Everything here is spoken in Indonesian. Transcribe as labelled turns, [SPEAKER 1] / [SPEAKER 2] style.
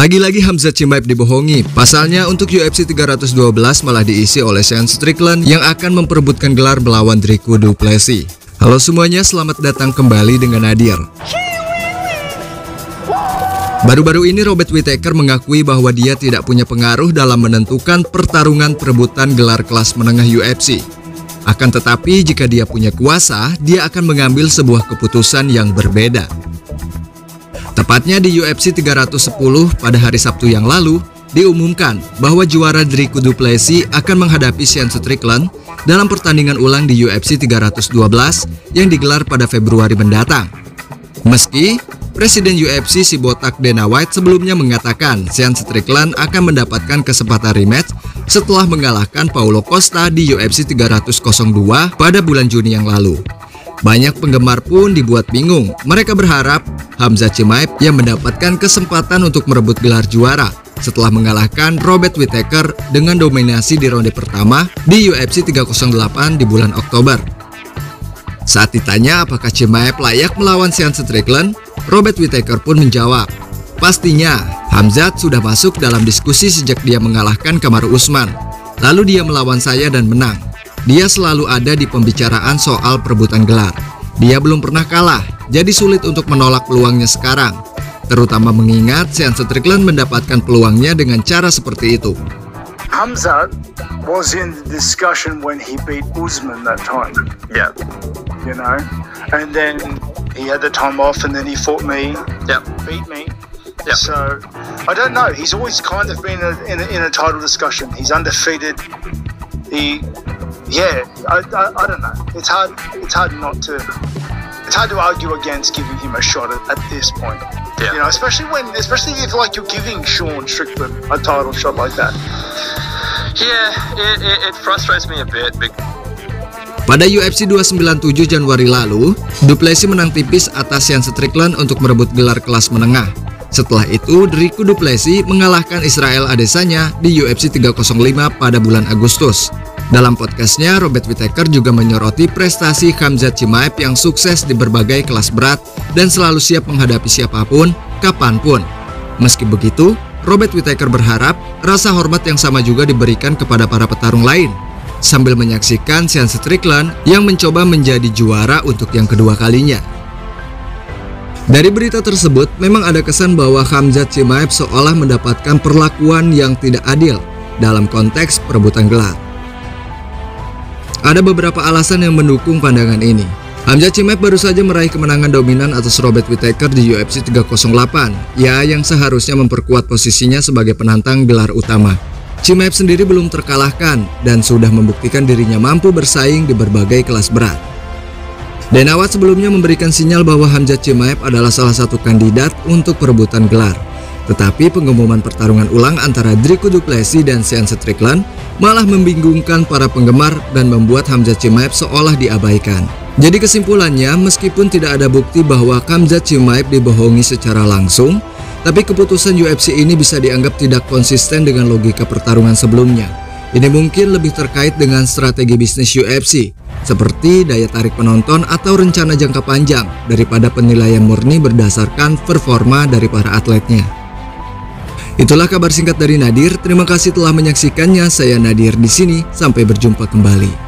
[SPEAKER 1] Lagi-lagi Khamzat Chimaev dibohongi. Pasalnya untuk UFC 312 malah diisi oleh Sean Strickland yang akan memperebutkan gelar melawan Dricus Du Plessis. Halo semuanya, selamat datang kembali dengan Nadir. Baru-baru ini Robert Whittaker mengakui bahwa dia tidak punya pengaruh dalam menentukan pertarungan perebutan gelar kelas menengah UFC. Akan tetapi jika dia punya kuasa, dia akan mengambil sebuah keputusan yang berbeda. Tepatnya di UFC 310 pada hari Sabtu yang lalu, diumumkan bahwa juara Dricus Du Plessis akan menghadapi Sean Strickland dalam pertandingan ulang di UFC 312 yang digelar pada Februari mendatang. Meski Presiden UFC si botak Dana White sebelumnya mengatakan Sean Strickland akan mendapatkan kesempatan rematch setelah mengalahkan Paulo Costa di UFC 302 pada bulan Juni yang lalu. Banyak penggemar pun dibuat bingung. Mereka berharap Khamzat Chimaev yang mendapatkan kesempatan untuk merebut gelar juara setelah mengalahkan Robert Whittaker dengan dominasi di ronde pertama di UFC 308 di bulan Oktober. Saat ditanya apakah Chimaev layak melawan Sean Strickland, Robert Whittaker pun menjawab, pastinya Khamzat sudah masuk dalam diskusi sejak dia mengalahkan Kamaru Usman. Lalu dia melawan saya dan menang. Dia selalu ada di pembicaraan soal perebutan gelar. Dia belum pernah kalah, jadi sulit untuk menolak peluangnya sekarang. Terutama mengingat Sean Strickland mendapatkan peluangnya dengan cara seperti itu.
[SPEAKER 2] Khamzat was in the discussion when he beat Usman that time.
[SPEAKER 3] Yeah.
[SPEAKER 2] You know, and then he had the time off, and then he fought me.
[SPEAKER 3] Yeah.
[SPEAKER 2] Beat me.
[SPEAKER 3] Yeah.
[SPEAKER 2] So I don't know. He's always kind of been in a title discussion. He's undefeated. I don't know. It's hard not to. It's hard to argue against giving him a shot at this point.
[SPEAKER 3] Yeah.
[SPEAKER 2] You know, especially if like you're giving Sean Strickland a title shot like that.
[SPEAKER 3] Yeah, it frustrates me a bit.
[SPEAKER 1] Pada UFC 297 Januari lalu, Du Plessis menang tipis atas Sean Strickland untuk merebut gelar kelas menengah. Setelah itu, Dricus Du Plessis mengalahkan Israel Adesanya di UFC 305 pada bulan Agustus. Dalam podcastnya, Robert Whittaker juga menyoroti prestasi Khamzat Chimaev yang sukses di berbagai kelas berat dan selalu siap menghadapi siapapun, kapanpun. Meski begitu, Robert Whittaker berharap rasa hormat yang sama juga diberikan kepada para petarung lain, sambil menyaksikan Sean Strickland yang mencoba menjadi juara untuk yang kedua kalinya. Dari berita tersebut, memang ada kesan bahwa Khamzat Chimaev seolah mendapatkan perlakuan yang tidak adil dalam konteks perebutan gelar. Ada beberapa alasan yang mendukung pandangan ini. Khamzat Chimaev baru saja meraih kemenangan dominan atas Robert Whittaker di UFC 308, yang seharusnya memperkuat posisinya sebagai penantang gelar utama. Chimaev sendiri belum terkalahkan dan sudah membuktikan dirinya mampu bersaing di berbagai kelas berat. Dana White sebelumnya memberikan sinyal bahwa Khamzat Chimaev adalah salah satu kandidat untuk perebutan gelar. Tetapi pengumuman pertarungan ulang antara Dricus Du Plessis dan Sean Strickland malah membingungkan para penggemar dan membuat Khamzat Chimaev seolah diabaikan. Jadi kesimpulannya, meskipun tidak ada bukti bahwa Khamzat Chimaev dibohongi secara langsung, tapi keputusan UFC ini bisa dianggap tidak konsisten dengan logika pertarungan sebelumnya. Ini mungkin lebih terkait dengan strategi bisnis UFC, seperti daya tarik penonton atau rencana jangka panjang daripada penilaian murni berdasarkan performa dari para atletnya. Itulah kabar singkat dari Nadir. Terima kasih telah menyaksikannya. Saya Nadir di sini. Sampai berjumpa kembali.